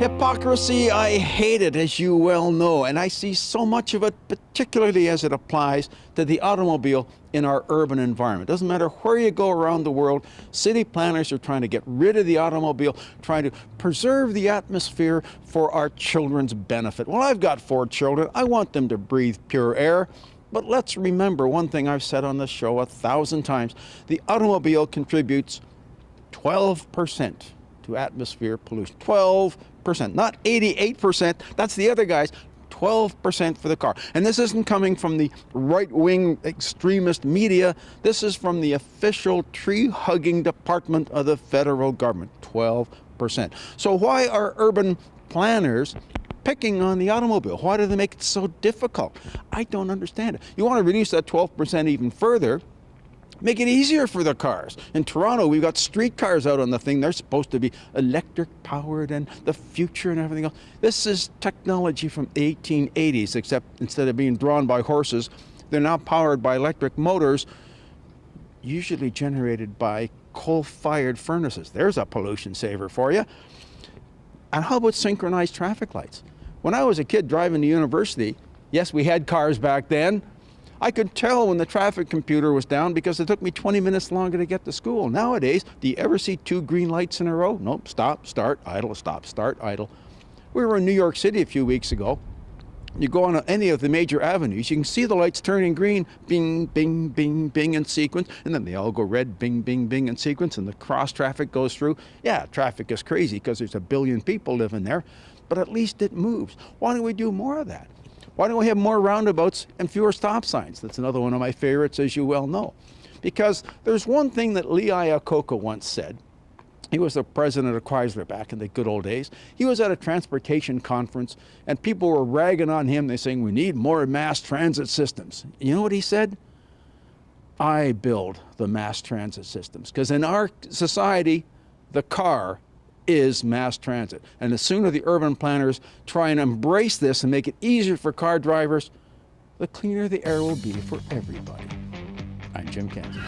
Hypocrisy, I hate it, as you well know, and I see so much of it, particularly as it applies to the automobile in our urban environment. Doesn't matter where you go around the world, city planners are trying to get rid of the automobile, trying to preserve the atmosphere for our children's benefit. Well, I've got 4 children. I want them to breathe pure air. But let's remember one thing I've said on this show 1,000 times. The automobile contributes 12% to atmosphere pollution. 12%, not 88%. That's the other guys. 12% for the car. And this isn't coming from the right-wing extremist media. This is from the official tree-hugging department of the federal government. 12%. So why are urban planners picking on the automobile? Why do they make it so difficult? I don't understand it. You want to reduce that 12% even further, make it easier for the cars. In Toronto, we've got streetcars out on the thing. They're supposed to be electric powered and the future and everything else. This is technology from the 1880s, except instead of being drawn by horses, they're now powered by electric motors, usually generated by coal-fired furnaces. There's a pollution saver for you. And how about synchronized traffic lights? When I was a kid driving to university, yes, we had cars back then, I could tell when the traffic computer was down because it took me 20 minutes longer to get to school. Nowadays, do you ever see 2 green lights in a row? Nope, stop, start, idle, stop, start, idle. We were in New York City a few weeks ago. You go on any of the major avenues, you can see the lights turning green, bing, bing, bing, bing in sequence, and then they all go red, bing, bing, bing in sequence, and the cross traffic goes through. Yeah, traffic is crazy because there's 1 billion people living there, but at least it moves. Why don't we do more of that? Why don't we have more roundabouts and fewer stop signs? That's another one of my favorites, as you well know. Because there's one thing that Lee Iacocca once said. He was the president of Chrysler back in the good old days. He was at a transportation conference, and people were ragging on him. They're saying, we need more mass transit systems. You know what he said? I build the mass transit systems. Because in our society, the car is mass transit. And the sooner the urban planners try and embrace this and make it easier for car drivers, the cleaner the air will be for everybody. I'm Jim Kenzie.